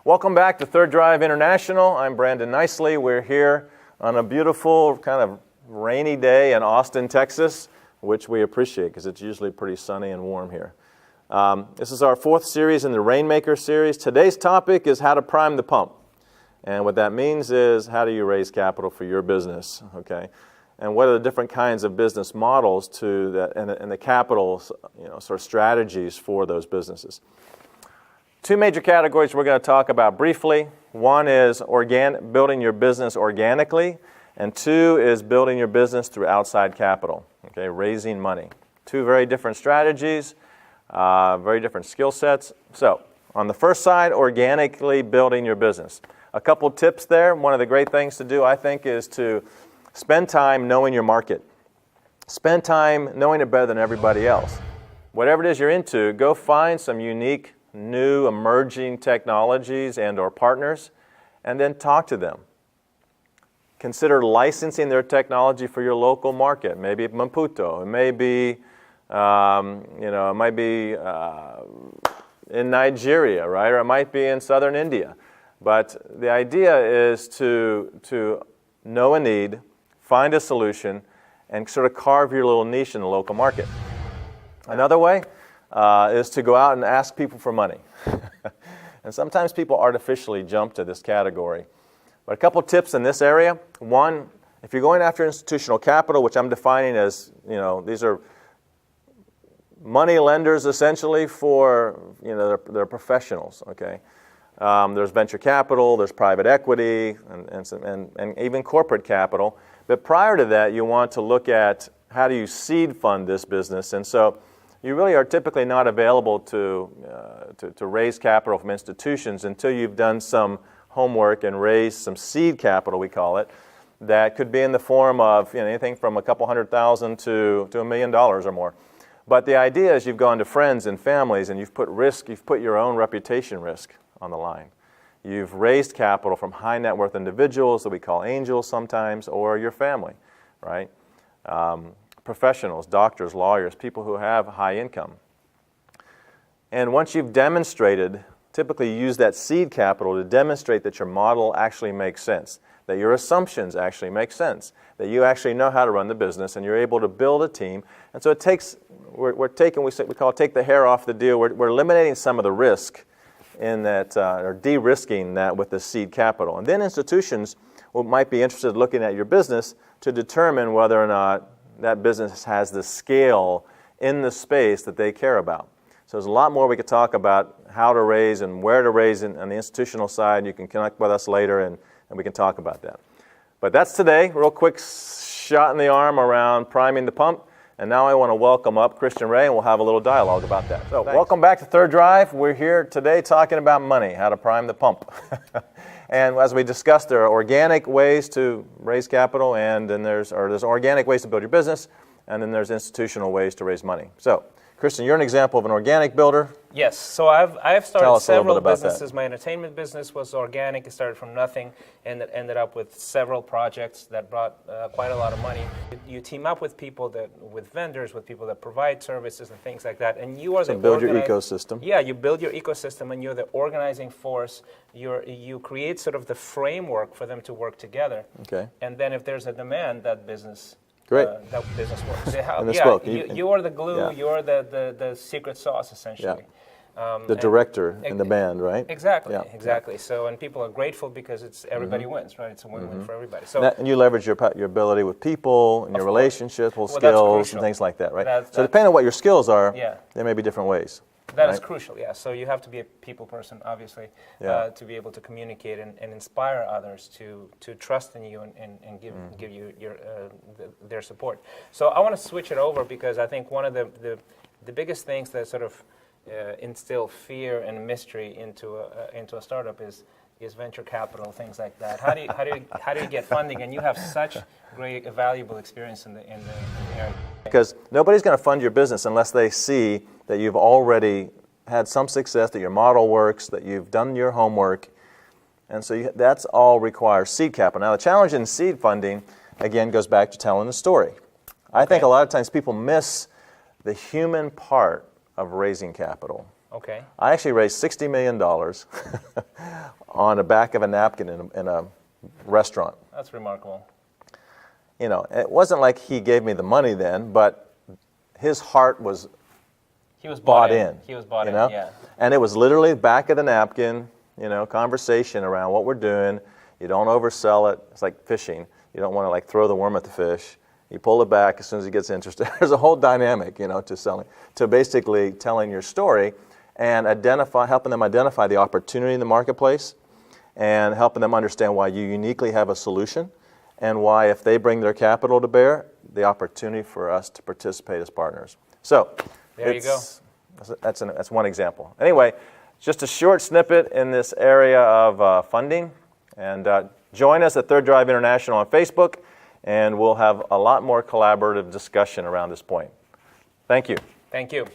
Welcome back to Third Drive International. I'm Brandon Nicely. We're here on a beautiful, kind of rainy day in Austin, Texas, which we appreciate because it's usually pretty sunny and warm here. This is our fourth series in the Rainmaker series. Today's topic is how to prime the pump. And what that means is how do you raise capital for your business, okay? And what are the different kinds of business models to that and the capital, sort of strategies for those businesses. Two major categories we're going to talk about briefly. One is building your business organically, and two is building your business through outside capital, okay, raising money. Two very different strategies, very different skill sets. So, on the first side, organically building your business. A couple tips there. One of the great things to do, I think, is to spend time knowing your market. Spend time knowing it better than everybody else. Whatever it is you're into, go find some unique new emerging technologies and or partners, and then talk to them. Consider licensing their technology for your local market. Maybe Maputo. It may be, it might be in Nigeria, right? Or it might be in southern India. But the idea is to know a need, find a solution, and sort of carve your little niche in the local market. Another way is to go out and ask people for money. And sometimes people artificially jump to this category. But a couple tips in this area. One, if you're going after institutional capital, which I'm defining as, these are money lenders essentially for, they're professionals, okay? There's venture capital, there's private equity, and even corporate capital. But prior to that, you want to look at how do you seed fund this business. And so you really are typically not available to raise capital from institutions until you've done some homework and raised some seed capital, we call it, that could be in the form of anything from a couple $100,000 to $1 million or more. But the idea is you've gone to friends and families and you've put your own reputation risk on the line. You've raised capital from high net worth individuals that we call angels sometimes, or your family, right? Professionals, doctors, lawyers, people who have high income. And once you've demonstrated, typically you use that seed capital to demonstrate that your model actually makes sense, that your assumptions actually make sense, that you actually know how to run the business, and you're able to build a team. And so it takes, we call it take the hair off the deal. We're eliminating some of the risk in that, or de-risking that with the seed capital. And then institutions might be interested in looking at your business to determine whether or not that business has the scale in the space that they care about. So there's a lot more we could talk about how to raise and where to raise on the institutional side. You can connect with us later and we can talk about that. But that's today. Real quick shot in the arm around priming the pump. And now I want to welcome up Christian Ray, and we'll have a little dialogue about that. So welcome back to Third Drive. We're here today talking about money, how to prime the pump. And as we discussed, there are organic ways to raise capital, and then there's organic ways to build your business, and then there's institutional ways to raise money. So, Christian, you're an example of an organic builder. Yes. So I've started several businesses. That. My entertainment business was organic. It started from nothing, and it ended up with several projects that brought quite a lot of money. You team up with people with vendors, with people that provide services and things like that, and you are the build your ecosystem. Yeah, you build your ecosystem, and you're the organizing force. You create sort of the framework for them to work together. Okay. And then if there's a demand, that business. Great. That business works. You are the glue. Yeah. You're the secret sauce, essentially. Yeah. The director in the band, right? Exactly. Yeah. Exactly. So, and people are grateful because everybody wins, right? It's a win-win for everybody. So, and you leverage your ability with people and your relationships, skills, and things like that, right? So depending on what your skills are, there may be different ways. That is crucial, yeah. So you have to be a people person, obviously, to be able to communicate and inspire others to trust in you and give you their support. So I want to switch it over because I think one of the biggest things that sort of instill fear and mystery into a startup is venture capital, things like that. How do you get funding? And you have such great, valuable experience in the area. Because nobody's going to fund your business unless they see that you've already had some success, that your model works, that you've done your homework. And so that's all requires seed capital. Now, the challenge in seed funding, again, goes back to telling the story. I think a lot of times people miss the human part of raising capital. Okay. I actually raised $60 million on the back of a napkin in a restaurant. That's remarkable. You know, it wasn't like he gave me the money then, but his heart was He was bought in. He was bought you in, know? yeah. And it was literally back of the napkin, you know, conversation around what we're doing. You don't oversell it. It's like fishing. You don't want to like throw the worm at the fish. You pull it back as soon as he gets interested. There's a whole dynamic, you know, to selling, to basically telling your story and helping them identify the opportunity in the marketplace and helping them understand why you uniquely have a solution and why if they bring their capital to bear, the opportunity for us to participate as partners. So there you go. That's one example. Anyway, just a short snippet in this area of funding. And join us at Third Drive International on Facebook, and we'll have a lot more collaborative discussion around this point. Thank you. Thank you.